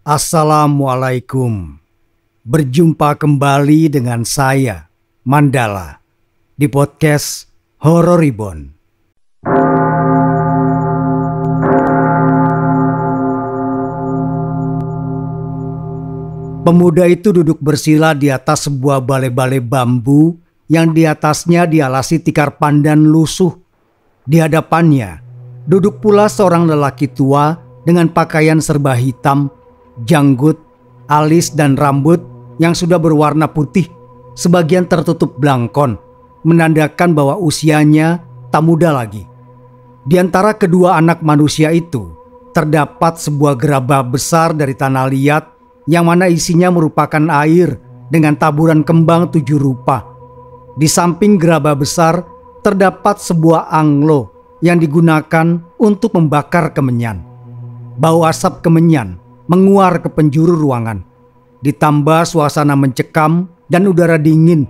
Assalamualaikum. Berjumpa kembali dengan saya, Mandala, di podcast Horor Reborn. Pemuda itu duduk bersila di atas sebuah balai-balai bambu yang di atasnya dialasi tikar pandan lusuh. Di hadapannya duduk pula seorang lelaki tua dengan pakaian serba hitam, janggut, alis dan rambut yang sudah berwarna putih, sebagian tertutup blangkon, menandakan bahwa usianya tak muda lagi. Di antara kedua anak manusia itu, terdapat sebuah gerabah besar dari tanah liat yang mana isinya merupakan air dengan taburan kembang 7 rupa. Di samping gerabah besar, terdapat sebuah anglo yang digunakan untuk membakar kemenyan. Bau asap kemenyan menguar ke penjuru ruangan. Ditambah suasana mencekam dan udara dingin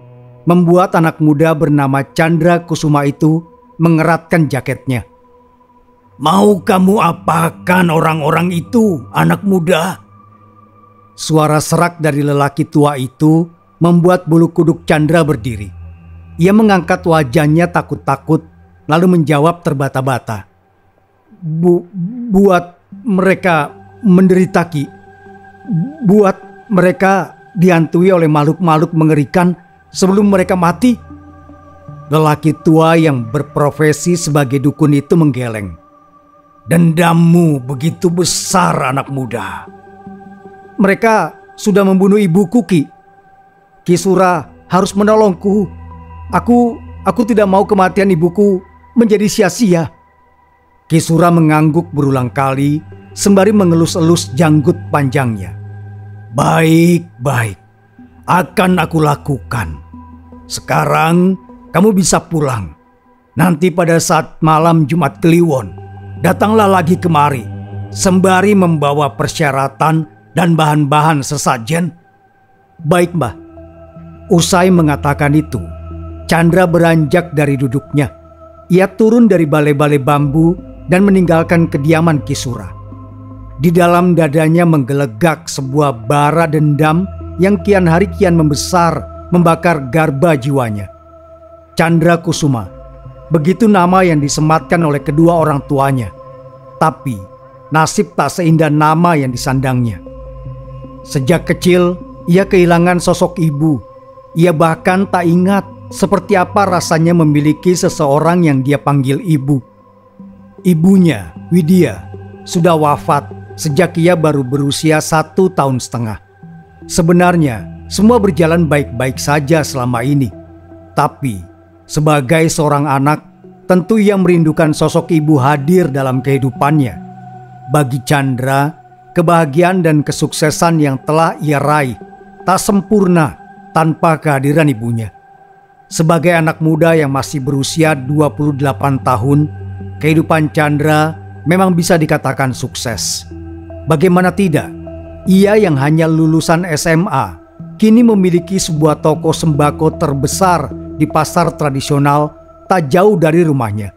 membuat anak muda bernama Chandra Kusuma itu mengeratkan jaketnya. "Mau kamu apakan orang-orang itu, anak muda?" Suara serak dari lelaki tua itu membuat bulu kuduk Chandra berdiri. Ia mengangkat wajahnya takut-takut lalu menjawab terbata-bata. Buat mereka menderita, Ki. Buat mereka dihantui oleh makhluk-makhluk mengerikan sebelum mereka mati." Lelaki tua yang berprofesi sebagai dukun itu menggeleng. "Dendammu begitu besar, anak muda." "Mereka sudah membunuh ibuku, Ki. Ki Sura harus menolongku. Aku tidak mau kematian ibuku menjadi sia-sia." Ki Sura mengangguk berulang kali sembari mengelus-elus janggut panjangnya. Baik, akan aku lakukan. Sekarang kamu bisa pulang. Nanti pada saat malam Jumat Kliwon, datanglah lagi kemari, sembari membawa persyaratan dan bahan-bahan sesajen." "Baik, Mbah." Usai mengatakan itu, Chandra beranjak dari duduknya. Ia turun dari balai-balai bambu dan meninggalkan kediaman Ki Sura. Di dalam dadanya menggelegak sebuah bara dendam yang kian hari kian membesar, membakar garba jiwanya. Chandra Kusuma, begitu nama yang disematkan oleh kedua orang tuanya. Tapi nasib tak seindah nama yang disandangnya. Sejak kecil ia kehilangan sosok ibu. Ia bahkan tak ingat seperti apa rasanya memiliki seseorang yang dia panggil ibu. Ibunya, Widya, sudah wafat sejak ia baru berusia 1,5 tahun. Sebenarnya semua berjalan baik-baik saja selama ini. Tapi sebagai seorang anak, tentu ia merindukan sosok ibu hadir dalam kehidupannya. Bagi Chandra, kebahagiaan dan kesuksesan yang telah ia raih tak sempurna tanpa kehadiran ibunya. Sebagai anak muda yang masih berusia 28 tahun, kehidupan Chandra memang bisa dikatakan sukses. Bagaimana tidak, ia yang hanya lulusan SMA kini memiliki sebuah toko sembako terbesar di pasar tradisional tak jauh dari rumahnya.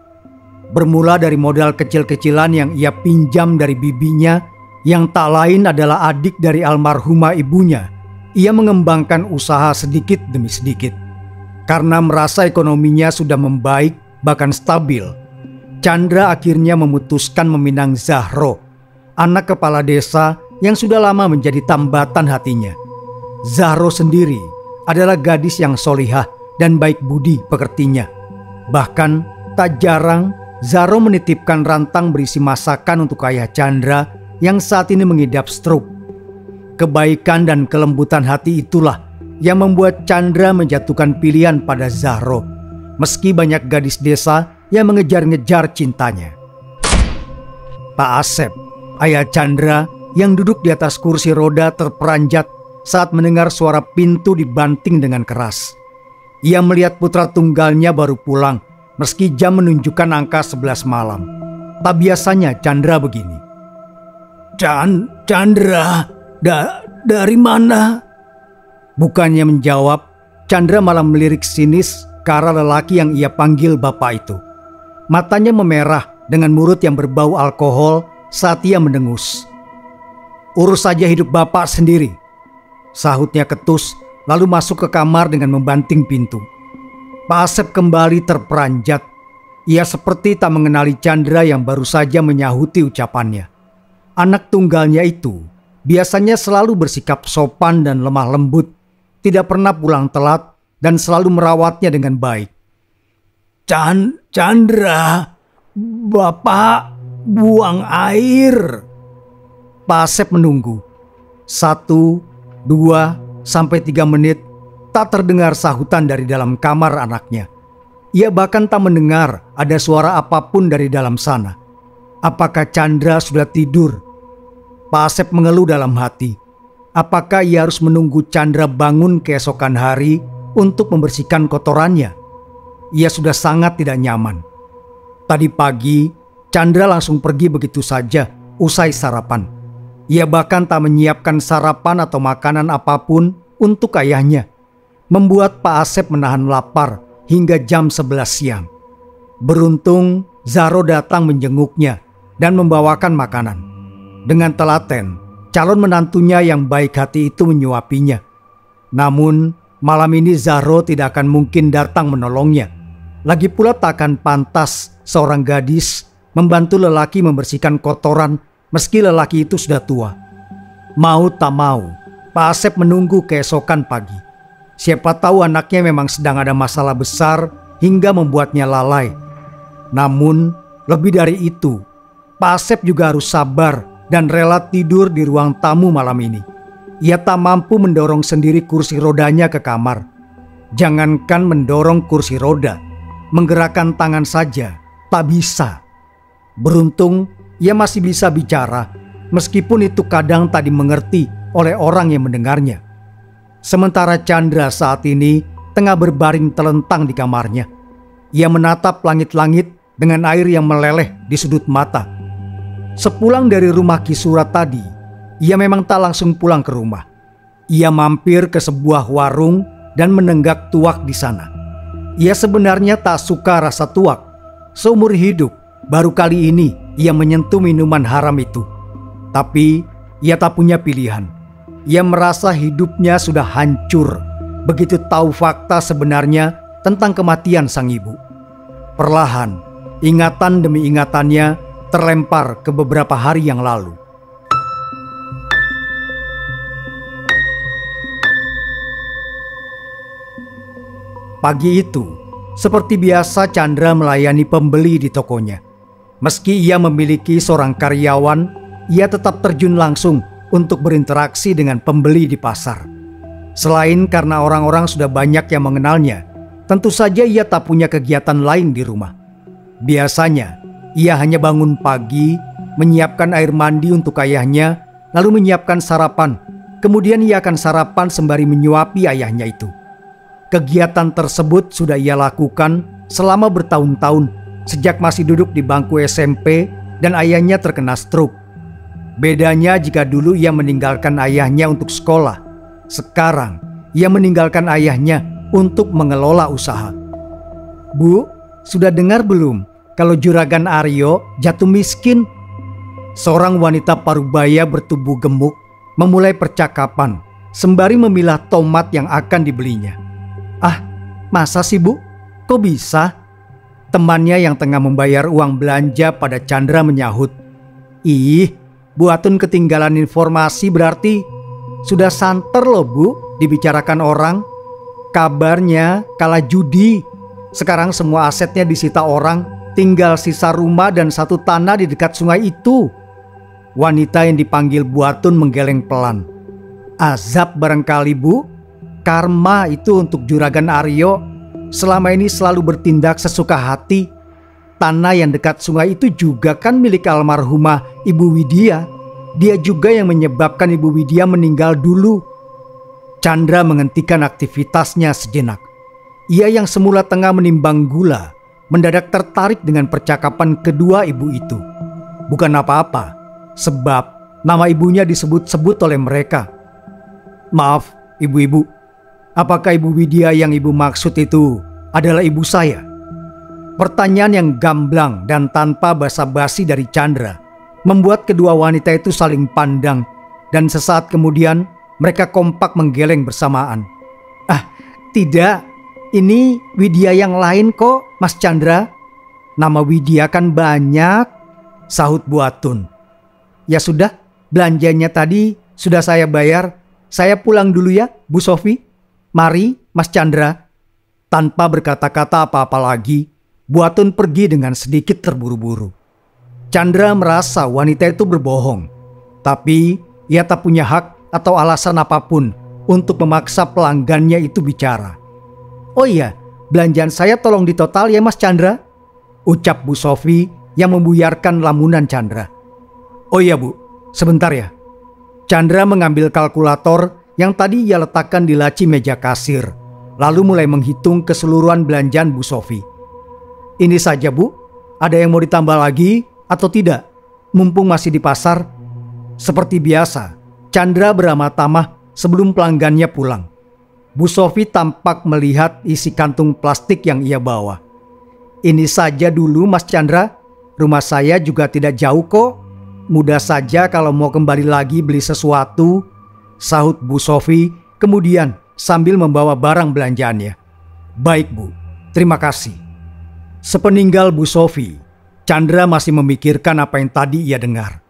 Bermula dari modal kecil-kecilan yang ia pinjam dari bibinya yang tak lain adalah adik dari almarhumah ibunya, ia mengembangkan usaha sedikit demi sedikit. Karena merasa ekonominya sudah membaik bahkan stabil, Chandra akhirnya memutuskan meminang Zahro, anak kepala desa yang sudah lama menjadi tambatan hatinya. Zahro sendiri adalah gadis yang solihah dan baik budi pekertinya. Bahkan tak jarang Zahro menitipkan rantang berisi masakan untuk ayah Chandra yang saat ini mengidap stroke. Kebaikan dan kelembutan hati itulah yang membuat Chandra menjatuhkan pilihan pada Zahro, meski banyak gadis desa yang mengejar-ngejar cintanya. Pak Asep, ayah Chandra yang duduk di atas kursi roda terperanjat saat mendengar suara pintu dibanting dengan keras. Ia melihat putra tunggalnya baru pulang meski jam menunjukkan angka 11 malam. Tak biasanya Chandra begini. Chandra, dari mana?" Bukannya menjawab, Chandra malah melirik sinis ke arah lelaki yang ia panggil bapak itu. Matanya memerah dengan mulut yang berbau alkohol saat ia mendengus. urus saja hidup bapak sendiri, sahutnya ketus lalu masuk ke kamar dengan membanting pintu. Pak Asep kembali terperanjat. Ia seperti tak mengenali Chandra yang baru saja menyahuti ucapannya. Anak tunggalnya itu biasanya selalu bersikap sopan dan lemah lembut, tidak pernah pulang telat dan selalu merawatnya dengan baik. Chandra, bapak buang air. Pak Asep menunggu. 1, 2, sampai 3 menit tak terdengar sahutan dari dalam kamar anaknya. Ia bahkan tak mendengar ada suara apapun dari dalam sana. Apakah Chandra sudah tidur? Pak Asep mengeluh dalam hati. Apakah ia harus menunggu Chandra bangun keesokan hari untuk membersihkan kotorannya? Ia sudah sangat tidak nyaman. Tadi pagi, Chandra langsung pergi begitu saja usai sarapan. Ia bahkan tak menyiapkan sarapan atau makanan apapun untuk ayahnya, membuat Pak Asep menahan lapar hingga jam 11 siang. Beruntung Zaro datang menjenguknya dan membawakan makanan. Dengan telaten, calon menantunya yang baik hati itu menyuapinya. Namun malam ini Zaro tidak akan mungkin datang menolongnya. Lagi pula tak akan pantas seorang gadis membantu lelaki membersihkan kotoran meski lelaki itu sudah tua. Mau tak mau, Pak Asep menunggu keesokan pagi. Siapa tahu anaknya memang sedang ada masalah besar hingga membuatnya lalai. Namun lebih dari itu, Pak Asep juga harus sabar dan rela tidur di ruang tamu malam ini. Ia tak mampu mendorong sendiri kursi rodanya ke kamar. Jangankan mendorong kursi roda, menggerakkan tangan saja tak bisa. Beruntung ia masih bisa bicara, meskipun itu kadang tak dimengerti oleh orang yang mendengarnya. Sementara Chandra saat ini tengah berbaring telentang di kamarnya. Ia menatap langit-langit dengan air yang meleleh di sudut mata. Sepulang dari rumah Ki Surat tadi, ia memang tak langsung pulang ke rumah. Ia mampir ke sebuah warung dan menenggak tuak di sana. Ia sebenarnya tak suka rasa tuak. Seumur hidup, baru kali ini ia menyentuh minuman haram itu. Tapi ia tak punya pilihan. Ia merasa hidupnya sudah hancur begitu tahu fakta sebenarnya tentang kematian sang ibu. Perlahan, ingatan demi ingatannya terlempar ke beberapa hari yang lalu. Pagi itu, seperti biasa Chandra melayani pembeli di tokonya. Meski ia memiliki seorang karyawan, ia tetap terjun langsung untuk berinteraksi dengan pembeli di pasar. Selain karena orang-orang sudah banyak yang mengenalnya, tentu saja ia tak punya kegiatan lain di rumah. Biasanya, ia hanya bangun pagi, menyiapkan air mandi untuk ayahnya, lalu menyiapkan sarapan. Kemudian ia akan sarapan sembari menyuapi ayahnya itu. Kegiatan tersebut sudah ia lakukan selama bertahun-tahun, sejak masih duduk di bangku SMP dan ayahnya terkena stroke. Bedanya jika dulu ia meninggalkan ayahnya untuk sekolah, sekarang ia meninggalkan ayahnya untuk mengelola usaha. Bu, sudah dengar belum kalau Juragan Aryo jatuh miskin? Seorang wanita parubaya bertubuh gemuk memulai percakapan sembari memilah tomat yang akan dibelinya. Ah, masa sih bu? Kok bisa? Temannya yang tengah membayar uang belanja pada Chandra menyahut. Ih, Bu Atun ketinggalan informasi berarti. Sudah santer loh bu, dibicarakan orang. Kabarnya kalah judi. Sekarang semua asetnya disita orang, tinggal sisa rumah dan satu tanah di dekat sungai itu. Wanita yang dipanggil Bu Atun menggeleng pelan. Azab barangkali bu. Karma itu untuk Juragan Aryo. Selama ini selalu bertindak sesuka hati. Tanah yang dekat sungai itu juga kan milik almarhumah Ibu Widya. Dia juga yang menyebabkan Ibu Widya meninggal dulu. Chandra menghentikan aktivitasnya sejenak. Ia yang semula tengah menimbang gula, mendadak tertarik dengan percakapan kedua ibu itu. Bukan apa-apa, sebab nama ibunya disebut-sebut oleh mereka. Maaf, ibu-ibu. Apakah Ibu Widya yang ibu maksud itu adalah ibu saya? Pertanyaan yang gamblang dan tanpa basa-basi dari Chandra membuat kedua wanita itu saling pandang dan sesaat kemudian mereka kompak menggeleng bersamaan. "Ah, tidak, ini Widya yang lain kok, Mas Chandra." "Nama Widya kan banyak," sahut Bu Atun. "Ya sudah, belanjanya tadi sudah saya bayar. Saya pulang dulu ya, Bu Sofi. Mari, Mas Chandra." Tanpa berkata-kata apa-apa lagi, Bu Atun pergi dengan sedikit terburu-buru. Chandra merasa wanita itu berbohong, tapi ia tak punya hak atau alasan apapun untuk memaksa pelanggannya itu bicara. "Oh iya, belanjaan saya tolong ditotal ya Mas Chandra," ucap Bu Sofi yang membuyarkan lamunan Chandra. "Oh iya Bu, sebentar ya." Chandra mengambil kalkulator yang tadi ia letakkan di laci meja kasir, lalu mulai menghitung keseluruhan belanjaan Bu Sofi. "Ini saja Bu, ada yang mau ditambah lagi atau tidak? Mumpung masih di pasar." Seperti biasa, Chandra beramal tamah sebelum pelanggannya pulang. Bu Sofi tampak melihat isi kantung plastik yang ia bawa. "Ini saja dulu Mas Chandra, rumah saya juga tidak jauh kok. Mudah saja kalau mau kembali lagi beli sesuatu," sahut Bu Sofi kemudian sambil membawa barang belanjaannya. "Baik Bu, terima kasih." Sepeninggal Bu Sofi, Chandra masih memikirkan apa yang tadi ia dengar.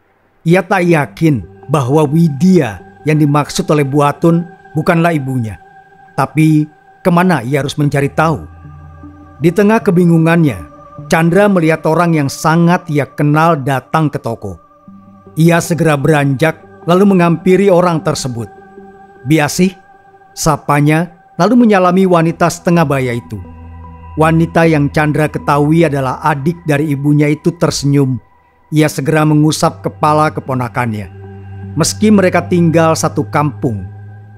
Ia tak yakin bahwa Widya yang dimaksud oleh Bu Atun bukanlah ibunya. Tapi kemana ia harus mencari tahu? Di tengah kebingungannya, Chandra melihat orang yang sangat ia kenal datang ke toko. Ia segera beranjak lalu menghampiri orang tersebut. "Biasih," sapanya, lalu menyalami wanita setengah baya itu. Wanita yang Chandra ketahui adalah adik dari ibunya itu tersenyum. Ia segera mengusap kepala keponakannya. Meski mereka tinggal satu kampung,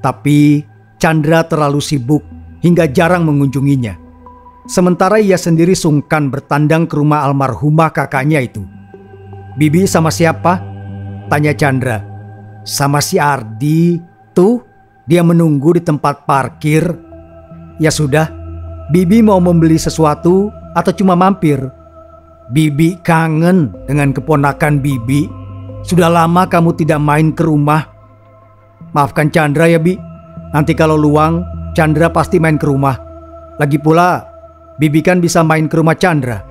tapi Chandra terlalu sibuk hingga jarang mengunjunginya. Sementara ia sendiri sungkan bertandang ke rumah almarhumah kakaknya itu. "Bibi sama siapa?" tanya Chandra. "Sama si Ardi, tuh dia menunggu di tempat parkir." "Ya sudah, Bibi mau membeli sesuatu atau cuma mampir?" "Bibi kangen dengan keponakan Bibi. Sudah lama kamu tidak main ke rumah." "Maafkan Chandra ya Bi, nanti kalau luang Chandra pasti main ke rumah. Lagi pula Bibi kan bisa main ke rumah Chandra."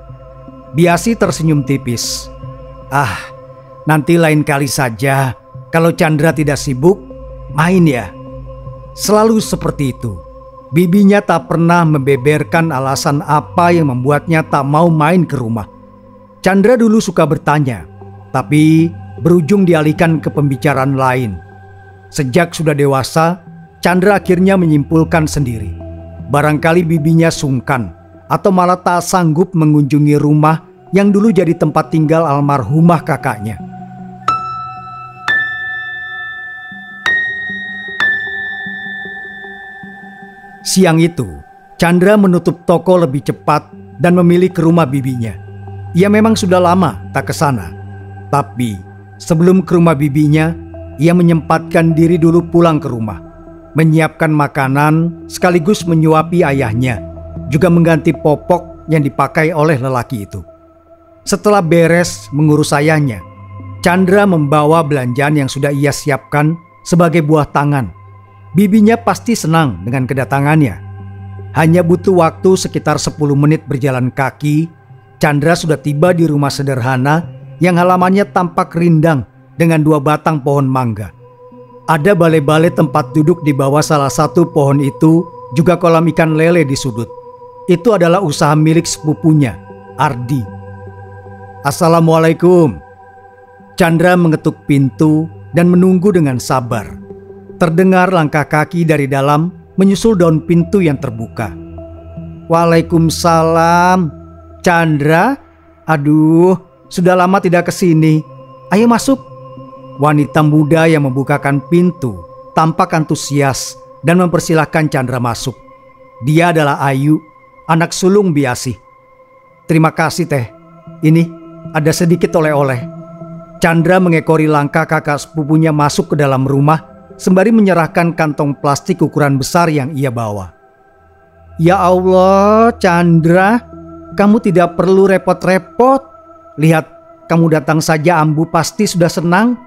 Biasi tersenyum tipis. "Ah, nanti lain kali saja. Kalau Chandra tidak sibuk, main ya." Selalu seperti itu. Bibinya tak pernah membeberkan alasan apa yang membuatnya tak mau main ke rumah. Chandra dulu suka bertanya, tapi berujung dialihkan ke pembicaraan lain. Sejak sudah dewasa, Chandra akhirnya menyimpulkan sendiri. Barangkali bibinya sungkan atau malah tak sanggup mengunjungi rumah yang dulu jadi tempat tinggal almarhumah kakaknya. Siang itu, Chandra menutup toko lebih cepat dan memilih ke rumah bibinya. Ia memang sudah lama tak ke sana. Tapi sebelum ke rumah bibinya, ia menyempatkan diri dulu pulang ke rumah, menyiapkan makanan sekaligus menyuapi ayahnya, juga mengganti popok yang dipakai oleh lelaki itu. Setelah beres mengurus ayahnya, Chandra membawa belanjaan yang sudah ia siapkan sebagai buah tangan. Bibinya pasti senang dengan kedatangannya. Hanya butuh waktu sekitar 10 menit berjalan kaki, Chandra sudah tiba di rumah sederhana yang halamannya tampak rindang dengan 2 batang pohon mangga. Ada balai-balai tempat duduk di bawah salah satu pohon itu, juga kolam ikan lele di sudut. Itu adalah usaha milik sepupunya, Ardi. "Assalamualaikum." Chandra mengetuk pintu dan menunggu dengan sabar. Terdengar langkah kaki dari dalam menyusul daun pintu yang terbuka. "Waalaikumsalam. Chandra, aduh, sudah lama tidak kesini. Ayo masuk." Wanita muda yang membukakan pintu tampak antusias dan mempersilahkan Chandra masuk. Dia adalah Ayu, anak sulung Biasi. "Terima kasih Teh. Ini ada sedikit oleh-oleh." Chandra mengekori langkah kakak sepupunya masuk ke dalam rumah sembari menyerahkan kantong plastik ukuran besar yang ia bawa. "Ya Allah, Chandra, kamu tidak perlu repot-repot. Lihat, kamu datang saja Ambu pasti sudah senang.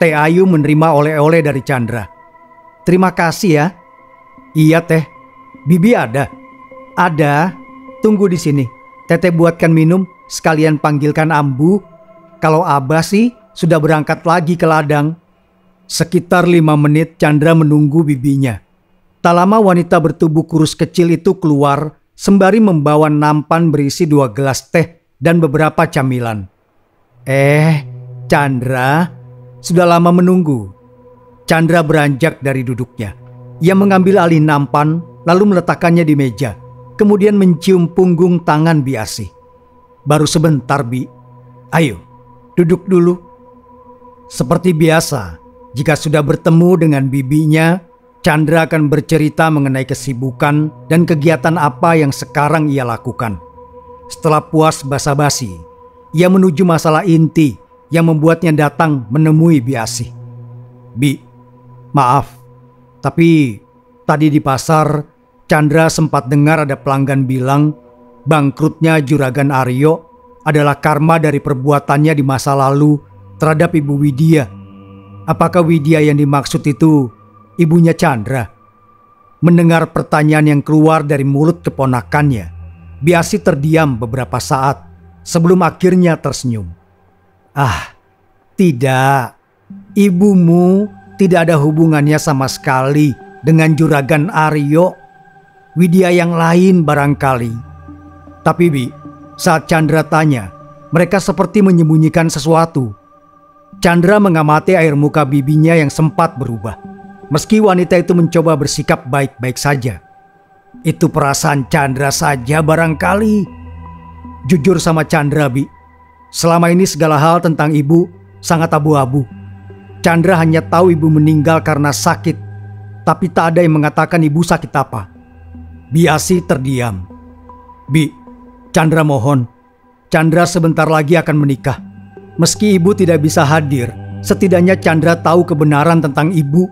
Teh Ayu menerima oleh-oleh dari Chandra. "Terima kasih ya." "Iya Teh, Bibi ada." "Ada, tunggu di sini. Teteh buatkan minum, sekalian panggilkan Ambu. Kalau Abah sih sudah berangkat lagi ke ladang." Sekitar 5 menit Chandra menunggu bibinya. Tak lama wanita bertubuh kurus kecil itu keluar sembari membawa nampan berisi 2 gelas teh dan beberapa camilan. Chandra, sudah lama menunggu." Chandra beranjak dari duduknya. Ia mengambil alih nampan lalu meletakkannya di meja, kemudian mencium punggung tangan Biasi. "Baru sebentar, Bi. Ayo, duduk dulu." Seperti biasa, jika sudah bertemu dengan bibinya, Chandra akan bercerita mengenai kesibukan dan kegiatan apa yang sekarang ia lakukan. Setelah puas basa-basi, ia menuju masalah inti yang membuatnya datang menemui Biasi. "Bi, maaf, tapi tadi di pasar Chandra sempat dengar ada pelanggan bilang bangkrutnya Juragan Aryo adalah karma dari perbuatannya di masa lalu terhadap Ibu Widya. Apakah Widya yang dimaksud itu ibunya Chandra?" Mendengar pertanyaan yang keluar dari mulut keponakannya, Biasi terdiam beberapa saat sebelum akhirnya tersenyum. Tidak. Ibumu tidak ada hubungannya sama sekali dengan Juragan Aryo. Widya yang lain barangkali." "Tapi Bi," saat Chandra tanya, mereka seperti menyembunyikan sesuatu. Chandra mengamati air muka bibinya yang sempat berubah. Meski wanita itu mencoba bersikap baik-baik saja. "Itu perasaan Chandra saja barangkali." "Jujur sama Chandra, Bi, selama ini segala hal tentang ibu sangat abu-abu. Chandra hanya tahu ibu meninggal karena sakit, tapi tak ada yang mengatakan ibu sakit apa." Biasi terdiam. "Bi, Chandra mohon. Chandra sebentar lagi akan menikah. Meski ibu tidak bisa hadir, setidaknya Chandra tahu kebenaran tentang ibu."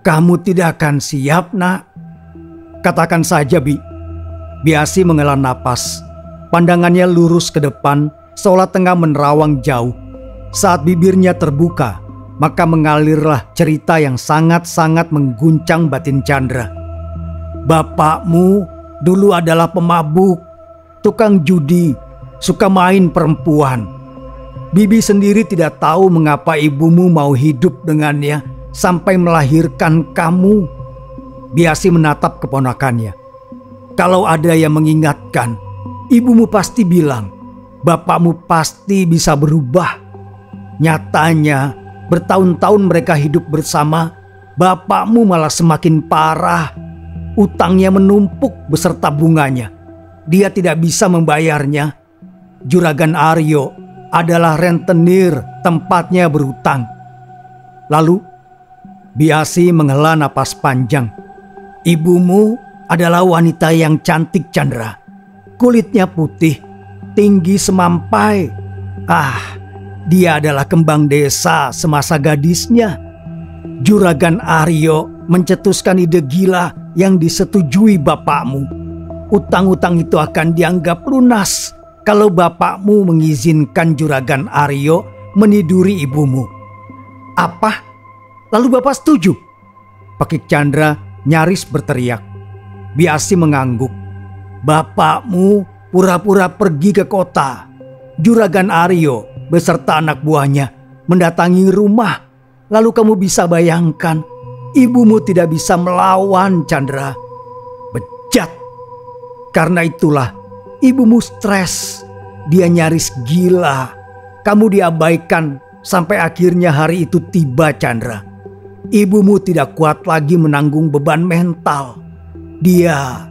"Kamu tidak akan siap, Nak." "Katakan saja, Bi." Biasi menghela napas. Pandangannya lurus ke depan seolah tengah menerawang jauh. Saat bibirnya terbuka, maka mengalirlah cerita yang sangat-sangat mengguncang batin Chandra. "Bapakmu dulu adalah pemabuk, tukang judi, suka main perempuan. Bibi sendiri tidak tahu mengapa ibumu mau hidup dengannya sampai melahirkan kamu." Biasi menatap keponakannya. "Kalau ada yang mengingatkan, ibumu pasti bilang, bapakmu pasti bisa berubah. Nyatanya, bertahun-tahun mereka hidup bersama, bapakmu malah semakin parah. Utangnya menumpuk beserta bunganya. Dia tidak bisa membayarnya. Juragan Aryo adalah rentenir tempatnya berutang." Lalu, Biasi menghela napas panjang. "Ibumu adalah wanita yang cantik, Chandra. Kulitnya putih, tinggi semampai. Dia adalah kembang desa semasa gadisnya. Juragan Aryo mencetuskan ide gila yang disetujui bapakmu. Utang-utang itu akan dianggap lunas kalau bapakmu mengizinkan Juragan Aryo meniduri ibumu." "Apa? Lalu bapak setuju?" Pakik Chandra nyaris berteriak. Biasi mengangguk. "Bapakmu pura-pura pergi ke kota. Juragan Aryo beserta anak buahnya mendatangi rumah. Lalu kamu bisa bayangkan, ibumu tidak bisa melawan, Chandra. Bejat. Karena itulah ibumu stres. Dia nyaris gila. Kamu diabaikan sampai akhirnya hari itu tiba, Chandra. Ibumu tidak kuat lagi menanggung beban mental. Dia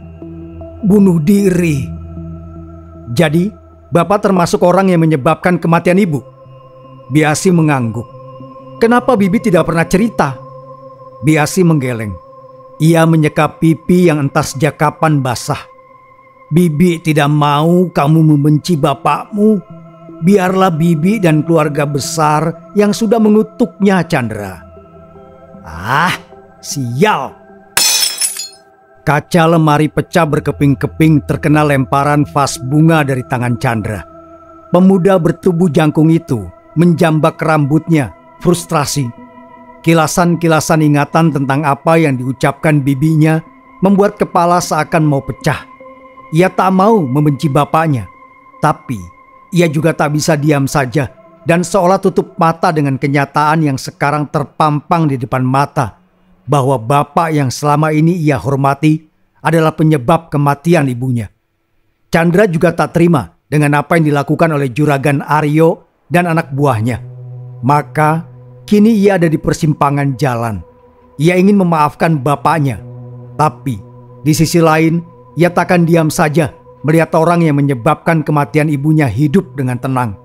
bunuh diri." "Jadi, Bapak termasuk orang yang menyebabkan kematian ibu?" Biasi mengangguk. "Kenapa Bibi tidak pernah cerita?" Biasi menggeleng. Ia menyekap pipi yang entah sejak kapan basah. "Bibi tidak mau kamu membenci bapakmu. Biarlah Bibi dan keluarga besar yang sudah mengutuknya, Chandra." Sial. Kaca lemari pecah berkeping-keping terkena lemparan vas bunga dari tangan Chandra. Pemuda bertubuh jangkung itu menjambak rambutnya Frustrasi, kilasan-kilasan ingatan tentang apa yang diucapkan bibinya membuat kepala seakan mau pecah. Ia tak mau membenci bapaknya, tapi ia juga tak bisa diam saja dan seolah tutup mata dengan kenyataan yang sekarang terpampang di depan mata, bahwa bapak yang selama ini ia hormati adalah penyebab kematian ibunya. Chandra juga tak terima dengan apa yang dilakukan oleh Juragan Aryo dan anak buahnya. Maka kini ia ada di persimpangan jalan. Ia ingin memaafkan bapaknya, tapi di sisi lain ia takkan diam saja melihat orang yang menyebabkan kematian ibunya hidup dengan tenang.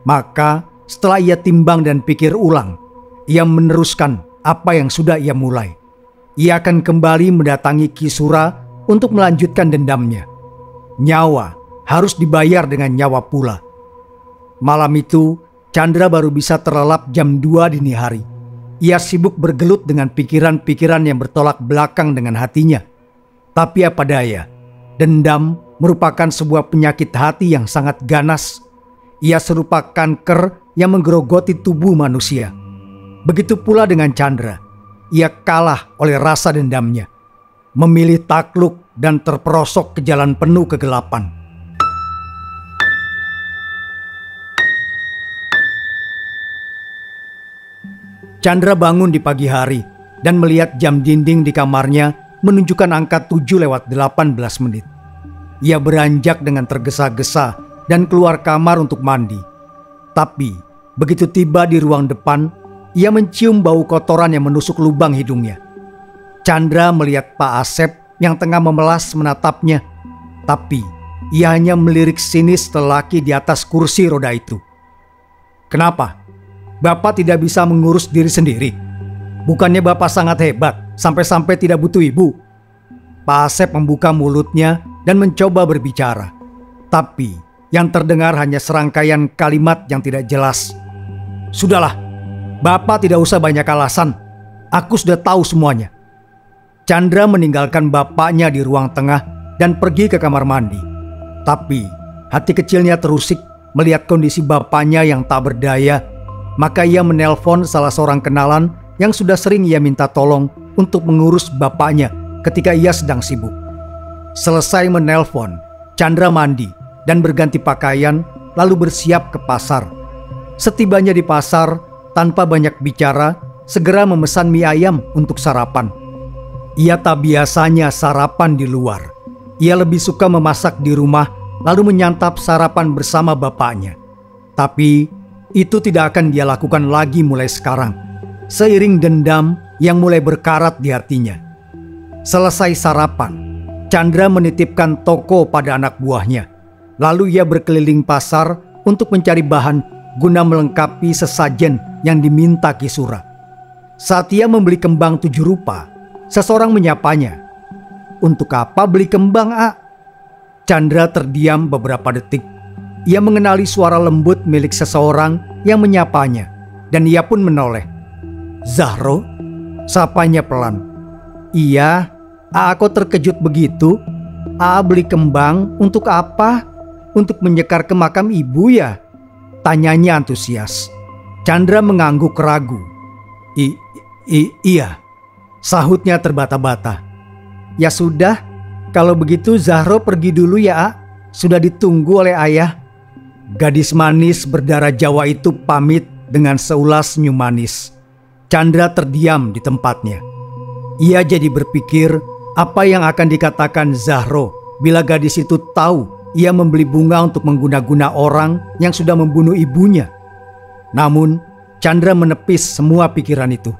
Maka setelah ia timbang dan pikir ulang, ia meneruskan apa yang sudah ia mulai. Ia akan kembali mendatangi Kisura untuk melanjutkan dendamnya. Nyawa harus dibayar dengan nyawa pula. Malam itu, Chandra baru bisa terlelap jam 2 dini hari. Ia sibuk bergelut dengan pikiran-pikiran yang bertolak belakang dengan hatinya. Tapi apa daya, dendam merupakan sebuah penyakit hati yang sangat ganas. Ia serupa kanker yang menggerogoti tubuh manusia. Begitu pula dengan Chandra. Ia kalah oleh rasa dendamnya, memilih takluk dan terperosok ke jalan penuh kegelapan. Chandra bangun di pagi hari dan melihat jam dinding di kamarnya menunjukkan angka 7:18 menit. Ia beranjak dengan tergesa-gesa dan keluar kamar untuk mandi. Tapi begitu tiba di ruang depan, ia mencium bau kotoran yang menusuk lubang hidungnya. Chandra melihat Pak Asep yang tengah memelas menatapnya. Tapi ia hanya melirik sinis lelaki di atas kursi roda itu. "Kenapa? Bapak tidak bisa mengurus diri sendiri? Bukannya Bapak sangat hebat sampai-sampai tidak butuh ibu?" Pak Asep membuka mulutnya dan mencoba berbicara. Tapi yang terdengar hanya serangkaian kalimat yang tidak jelas. "Sudahlah, Bapak tidak usah banyak alasan. Aku sudah tahu semuanya." Chandra meninggalkan bapaknya di ruang tengah dan pergi ke kamar mandi. Tapi hati kecilnya terusik melihat kondisi bapaknya yang tak berdaya. Maka ia menelpon salah seorang kenalan yang sudah sering ia minta tolong untuk mengurus bapaknya ketika ia sedang sibuk. Selesai menelpon, Chandra mandi dan berganti pakaian lalu bersiap ke pasar. Setibanya di pasar, tanpa banyak bicara, segera memesan mie ayam untuk sarapan. Ia tak biasanya sarapan di luar. Ia lebih suka memasak di rumah lalu menyantap sarapan bersama bapaknya. Tapi itu tidak akan dia lakukan lagi mulai sekarang, seiring dendam yang mulai berkarat di hatinya. Selesai sarapan, Chandra menitipkan toko pada anak buahnya. Lalu ia berkeliling pasar untuk mencari bahan guna melengkapi sesajen yang diminta Kisura. Saat ia membeli kembang 7 rupa, seseorang menyapanya. "Untuk apa beli kembang, A?" Chandra terdiam beberapa detik. Ia mengenali suara lembut milik seseorang yang menyapanya, dan ia pun menoleh. "Zahro?" sapanya pelan. "Iya, A, kok terkejut begitu? A beli kembang untuk apa? Untuk menyekar ke makam ibu ya?" tanyanya antusias. Chandra mengangguk ragu. Iya, sahutnya terbata-bata. "Ya sudah, kalau begitu Zahro pergi dulu ya, A. Sudah ditunggu oleh ayah." Gadis manis berdarah Jawa itu pamit dengan seulas senyum manis. Chandra terdiam di tempatnya. Ia jadi berpikir apa yang akan dikatakan Zahro bila gadis itu tahu ia membeli bunga untuk mengguna-guna orang yang sudah membunuh ibunya. Namun Chandra menepis semua pikiran itu.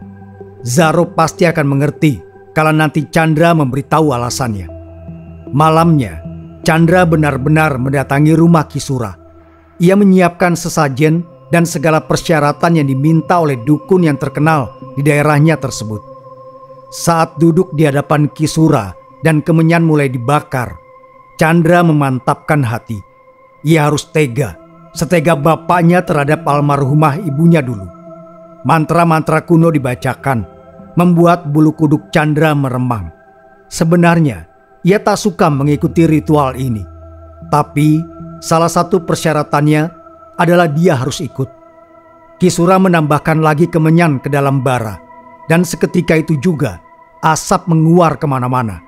Zahro pasti akan mengerti kalau nanti Chandra memberitahu alasannya. Malamnya, Chandra benar-benar mendatangi rumah Kisura. Ia menyiapkan sesajen dan segala persyaratan yang diminta oleh dukun yang terkenal di daerahnya tersebut. Saat duduk di hadapan Kisura dan kemenyan mulai dibakar, Chandra memantapkan hati. Ia harus tega, setega bapaknya terhadap almarhumah ibunya dulu. Mantra-mantra kuno dibacakan, membuat bulu kuduk Chandra meremang. Sebenarnya, ia tak suka mengikuti ritual ini. Tapi salah satu persyaratannya adalah dia harus ikut. Kisura menambahkan lagi kemenyan ke dalam bara, dan seketika itu juga asap menguar kemana-mana.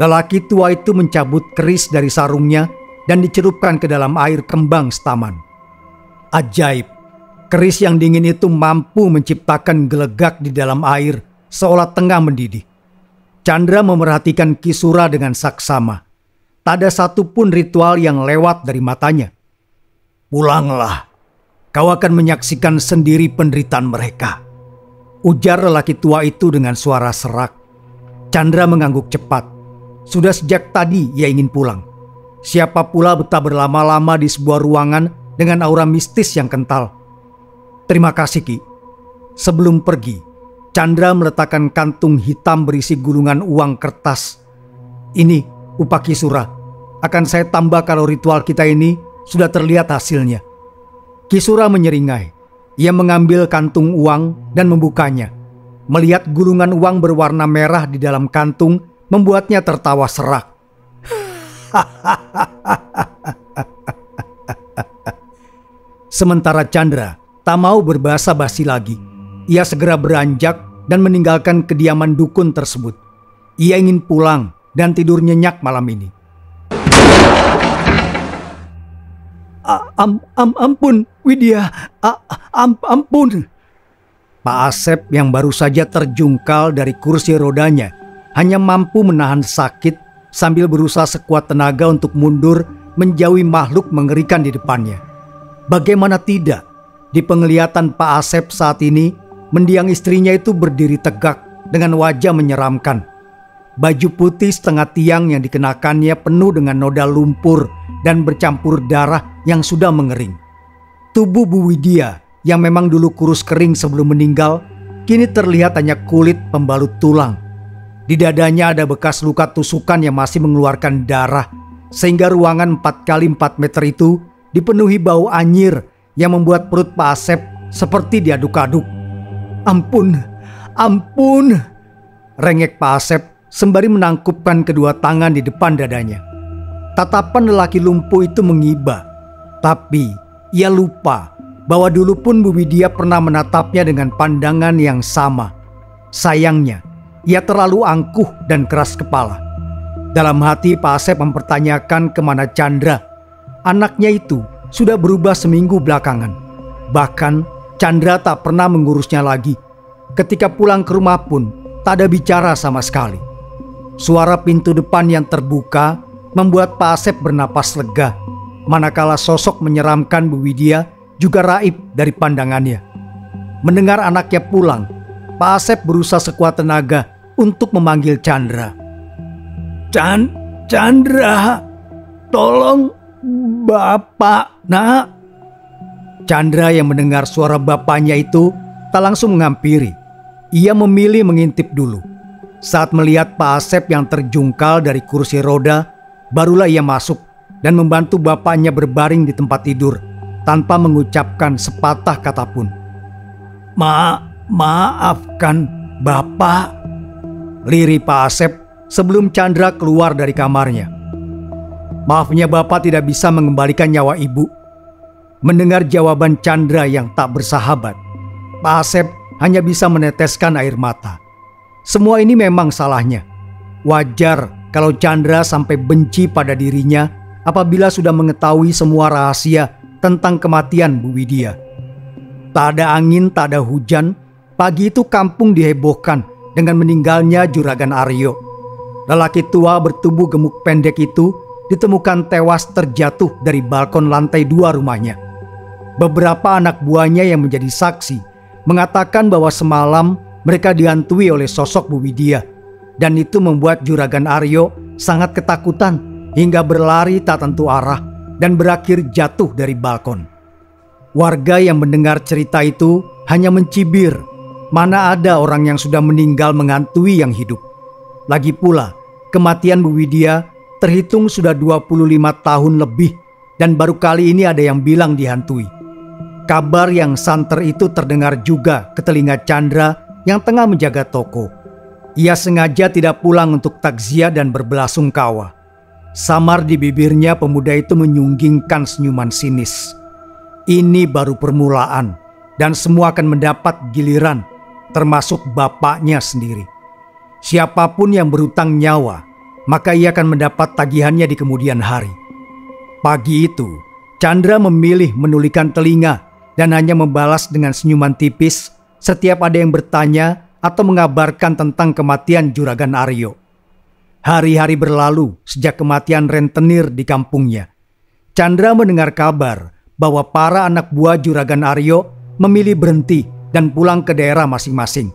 Lelaki tua itu mencabut keris dari sarungnya dan dicelupkan ke dalam air kembang setaman. Ajaib, keris yang dingin itu mampu menciptakan gelegak di dalam air seolah tengah mendidih. Chandra memerhatikan Kisura dengan saksama. Tak ada satupun ritual yang lewat dari matanya. "Pulanglah, kau akan menyaksikan sendiri penderitaan mereka," ujar lelaki tua itu dengan suara serak. Chandra mengangguk cepat. Sudah sejak tadi ia ingin pulang. Siapa pula betah berlama-lama di sebuah ruangan dengan aura mistis yang kental. "Terima kasih, Ki." Sebelum pergi, Chandra meletakkan kantung hitam berisi gulungan uang kertas. "Ini upah Kisura. Akan saya tambah kalau ritual kita ini sudah terlihat hasilnya." Kisura menyeringai. Ia mengambil kantung uang dan membukanya. Melihat gulungan uang berwarna merah di dalam kantung membuatnya tertawa serak. Sementara Chandra tak mau berbahasa basi lagi. Ia segera beranjak dan meninggalkan kediaman dukun tersebut. Ia ingin pulang dan tidur nyenyak malam ini. Ampun, Widya. Ampun. Pak Asep yang baru saja terjungkal dari kursi rodanya hanya mampu menahan sakit sambil berusaha sekuat tenaga untuk mundur menjauhi makhluk mengerikan di depannya. Bagaimana tidak, di penglihatan Pak Asep saat ini, mendiang istrinya itu berdiri tegak dengan wajah menyeramkan. Baju putih setengah tiang yang dikenakannya penuh dengan noda lumpur dan bercampur darah yang sudah mengering. Tubuh Bu Widya yang memang dulu kurus kering sebelum meninggal, kini terlihat hanya kulit pembalut tulang. Di dadanya ada bekas luka tusukan yang masih mengeluarkan darah, sehingga ruangan 4x4 meter itu dipenuhi bau anyir yang membuat perut Pak Asep seperti diaduk-aduk. Ampun, rengek Pak Asep sembari menangkupkan kedua tangan di depan dadanya. Tatapan lelaki lumpuh itu mengiba, tapi ia lupa bahwa dulu pun Bu Widya pernah menatapnya dengan pandangan yang sama. Sayangnya, ia terlalu angkuh dan keras kepala. Dalam hati Pak Asep mempertanyakan kemana Chandra. Anaknya itu sudah berubah seminggu belakangan. Bahkan Chandra tak pernah mengurusnya lagi. Ketika pulang ke rumah pun tak ada bicara sama sekali. Suara pintu depan yang terbuka membuat Pak Asep bernapas lega, manakala sosok menyeramkan Bu Widya juga raib dari pandangannya. Mendengar anaknya pulang, Pak Asep berusaha sekuat tenaga untuk memanggil Chandra. Chandra, tolong Bapak, Nak." Chandra yang mendengar suara bapaknya itu tak langsung menghampiri. Ia memilih mengintip dulu. Saat melihat Pak Asep yang terjungkal dari kursi roda, barulah ia masuk dan membantu bapaknya berbaring di tempat tidur tanpa mengucapkan sepatah kata pun. Maafkan Bapak," lirih Pak Asep sebelum Chandra keluar dari kamarnya. "Maafnya Bapak tidak bisa mengembalikan nyawa Ibu." Mendengar jawaban Chandra yang tak bersahabat, Pak Asep hanya bisa meneteskan air mata. Semua ini memang salahnya. Wajar kalau Chandra sampai benci pada dirinya apabila sudah mengetahui semua rahasia tentang kematian Bu Widya. Tak ada angin, tak ada hujan, pagi itu kampung dihebohkan dengan meninggalnya Juragan Aryo. Lelaki tua bertubuh gemuk pendek itu ditemukan tewas terjatuh dari balkon lantai 2 rumahnya. Beberapa anak buahnya yang menjadi saksi mengatakan bahwa semalam mereka dihantui oleh sosok Bu Widya, dan itu membuat Juragan Aryo sangat ketakutan hingga berlari tak tentu arah dan berakhir jatuh dari balkon. Warga yang mendengar cerita itu hanya mencibir. Mana ada orang yang sudah meninggal menghantui yang hidup. Lagi pula, kematian Bu Widya terhitung sudah 25 tahun lebih dan baru kali ini ada yang bilang dihantui. Kabar yang santer itu terdengar juga ke telinga Chandra yang tengah menjaga toko. Ia sengaja tidak pulang untuk takziah dan berbelasungkawa. Samar di bibirnya pemuda itu menyunggingkan senyuman sinis. Ini baru permulaan. dan semua akan mendapat giliran, termasuk bapaknya sendiri. Siapapun yang berutang nyawa, maka ia akan mendapat tagihannya di kemudian hari. Pagi itu, Chandra memilih menulikan telinga dan hanya membalas dengan senyuman tipis setiap ada yang bertanya atau mengabarkan tentang kematian Juragan Aryo. Hari-hari berlalu sejak kematian rentenir di kampungnya. Chandra mendengar kabar bahwa para anak buah Juragan Aryo memilih berhenti dan pulang ke daerah masing-masing.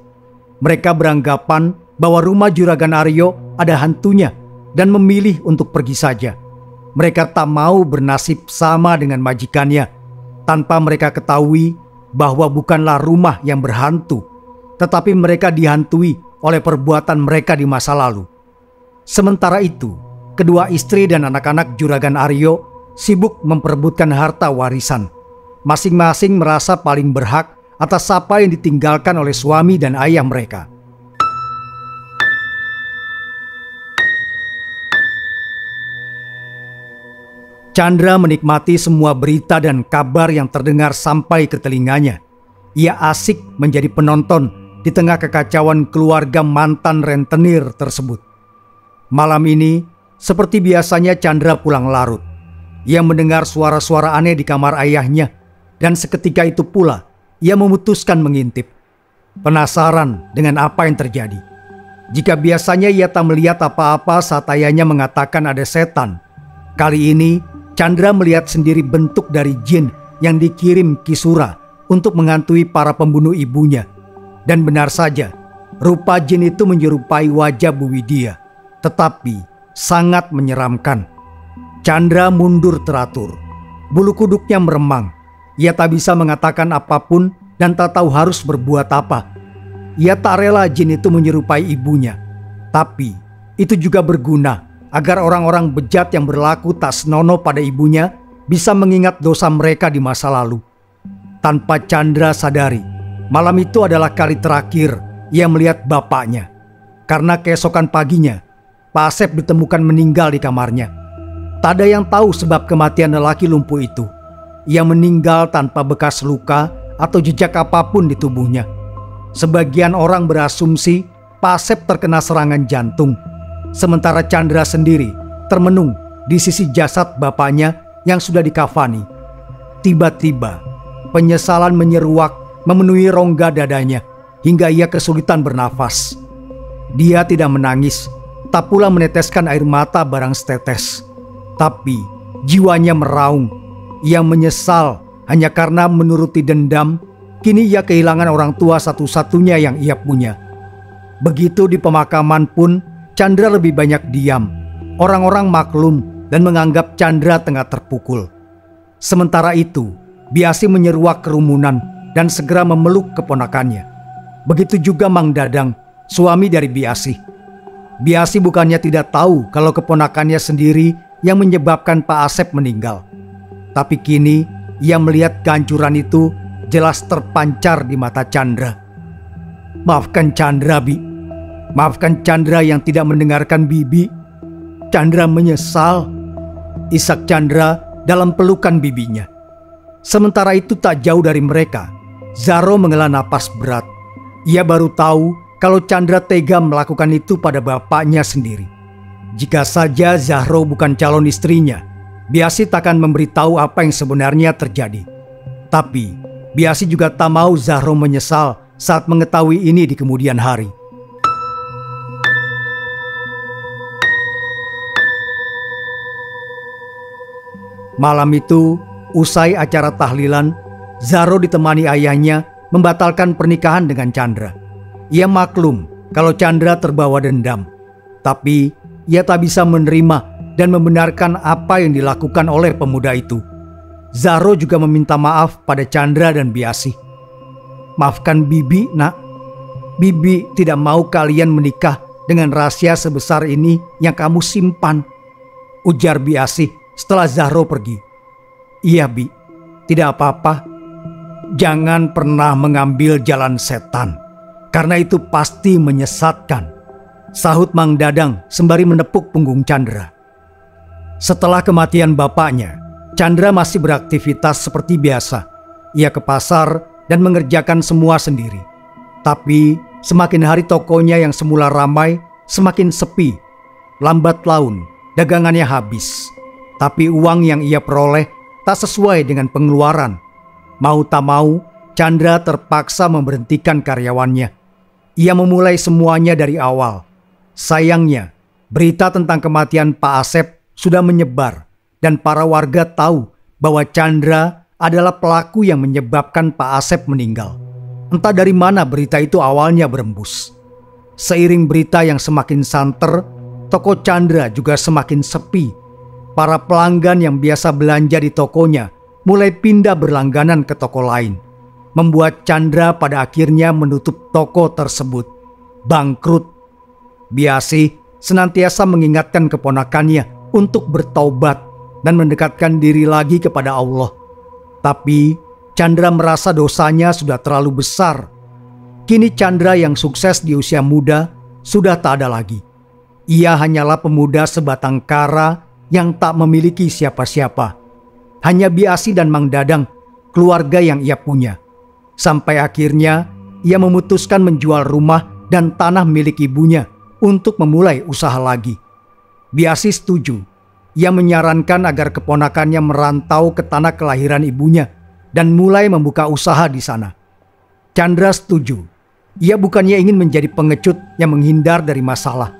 Mereka beranggapan bahwa rumah Juragan Aryo ada hantunya dan memilih untuk pergi saja. Mereka tak mau bernasib sama dengan majikannya, tanpa mereka ketahui bahwa bukanlah rumah yang berhantu, tetapi mereka dihantui oleh perbuatan mereka di masa lalu. Sementara itu, kedua istri dan anak-anak Juragan Aryo sibuk memperebutkan harta warisan. Masing-masing merasa paling berhak atas apa yang ditinggalkan oleh suami dan ayah mereka. Chandra menikmati semua berita dan kabar yang terdengar sampai ke telinganya. Ia asik menjadi penonton di tengah kekacauan keluarga mantan rentenir tersebut. Malam ini, seperti biasanya Chandra pulang larut. Ia mendengar suara-suara aneh di kamar ayahnya, dan seketika itu pula ia memutuskan mengintip. Penasaran dengan apa yang terjadi. Jika biasanya ia tak melihat apa-apa saat ayahnya mengatakan ada setan, kali ini Chandra melihat sendiri bentuk dari jin yang dikirim Kisura untuk menghantui para pembunuh ibunya. Dan benar saja, rupa jin itu menyerupai wajah Bu Widya, tetapi sangat menyeramkan. Chandra mundur teratur. Bulu kuduknya meremang. Ia tak bisa mengatakan apapun dan tak tahu harus berbuat apa. Ia tak rela jin itu menyerupai ibunya. Tapi itu juga berguna agar orang-orang bejat yang berlaku tak senonoh pada ibunya bisa mengingat dosa mereka di masa lalu. Tanpa Chandra sadari, malam itu adalah kali terakhir ia melihat bapaknya. Karena keesokan paginya, Pak Asep ditemukan meninggal di kamarnya. Tak ada yang tahu sebab kematian lelaki lumpuh itu. Ia meninggal tanpa bekas luka atau jejak apapun di tubuhnya. Sebagian orang berasumsi Pak Asep terkena serangan jantung. Sementara Chandra sendiri termenung di sisi jasad bapaknya yang sudah dikafani. Tiba-tiba penyesalan menyeruak memenuhi rongga dadanya hingga ia kesulitan bernafas. Dia tidak menangis, tak pula meneteskan air mata barang setetes. Tapi jiwanya meraung. Ia menyesal hanya karena menuruti dendam. Kini ia kehilangan orang tua satu-satunya yang ia punya. Begitu di pemakaman pun Chandra lebih banyak diam. Orang-orang maklum dan menganggap Chandra tengah terpukul. Sementara itu, Biasi menyeruak kerumunan dan segera memeluk keponakannya. Begitu juga Mang Dadang, suami dari Biasi. Biasi bukannya tidak tahu kalau keponakannya sendiri yang menyebabkan Pak Asep meninggal. Tapi kini ia melihat kehancuran itu jelas terpancar di mata Chandra. Maafkan Chandra, Bi. Maafkan Chandra yang tidak mendengarkan Bibi. Chandra menyesal. Isak Chandra dalam pelukan bibinya. Sementara itu tak jauh dari mereka, Zahro menghela napas berat. Ia baru tahu kalau Chandra tega melakukan itu pada bapaknya sendiri. Jika saja Zahro bukan calon istrinya, Biasi takkan memberitahu apa yang sebenarnya terjadi. Tapi Biasi juga tak mau Zahro menyesal saat mengetahui ini di kemudian hari. Malam itu, usai acara tahlilan, Zahro ditemani ayahnya membatalkan pernikahan dengan Chandra. Ia maklum kalau Chandra terbawa dendam, tapi ia tak bisa menerima dan membenarkan apa yang dilakukan oleh pemuda itu. Zahro juga meminta maaf pada Chandra dan Biasi. Maafkan Bibi, nak. Bibi tidak mau kalian menikah dengan rahasia sebesar ini yang kamu simpan, ujar Biasi setelah Zahro pergi. Iya, Bi, tidak apa-apa. Jangan pernah mengambil jalan setan, karena itu pasti menyesatkan, sahut Mang Dadang sembari menepuk punggung Chandra. Setelah kematian bapaknya, Chandra masih beraktivitas seperti biasa. Ia ke pasar dan mengerjakan semua sendiri. Tapi semakin hari tokonya yang semula ramai semakin sepi. Lambat laun dagangannya habis. Tapi uang yang ia peroleh tak sesuai dengan pengeluaran. Mau tak mau, Chandra terpaksa memberhentikan karyawannya. Ia memulai semuanya dari awal. Sayangnya, berita tentang kematian Pak Asep sudah menyebar dan para warga tahu bahwa Chandra adalah pelaku yang menyebabkan Pak Asep meninggal. Entah dari mana berita itu awalnya berembus. Seiring berita yang semakin santer, toko Chandra juga semakin sepi. Para pelanggan yang biasa belanja di tokonya mulai pindah berlangganan ke toko lain, membuat Chandra pada akhirnya menutup toko tersebut. Bangkrut. Biasi senantiasa mengingatkan keponakannya untuk bertaubat dan mendekatkan diri lagi kepada Allah. Tapi Chandra merasa dosanya sudah terlalu besar. Kini Chandra yang sukses di usia muda sudah tak ada lagi. Ia hanyalah pemuda sebatang kara yang tak memiliki siapa-siapa. Hanya Biasi dan Mang Dadang, keluarga yang ia punya. Sampai akhirnya ia memutuskan menjual rumah dan tanah milik ibunya untuk memulai usaha lagi. Biasi setuju. Ia menyarankan agar keponakannya merantau ke tanah kelahiran ibunya dan mulai membuka usaha di sana. Chandra setuju. Ia bukannya ingin menjadi pengecut yang menghindar dari masalah,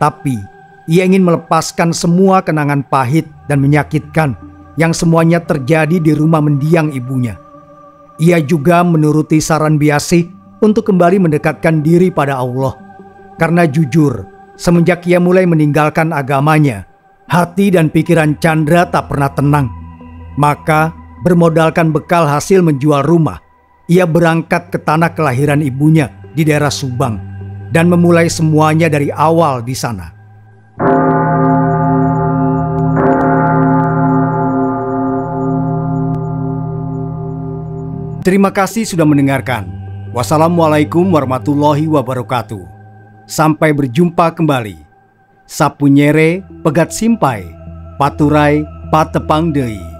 tapi ia ingin melepaskan semua kenangan pahit dan menyakitkan yang semuanya terjadi di rumah mendiang ibunya. Ia juga menuruti saran Biasi untuk kembali mendekatkan diri pada Allah. Karena jujur, semenjak ia mulai meninggalkan agamanya, hati dan pikiran Chandra tak pernah tenang. Maka bermodalkan bekal hasil menjual rumah, ia berangkat ke tanah kelahiran ibunya di daerah Subang dan memulai semuanya dari awal di sana. Terima kasih sudah mendengarkan. Wassalamualaikum warahmatullahi wabarakatuh. Sampai berjumpa kembali. Sapunyere pegat simpai, paturai patepang deui.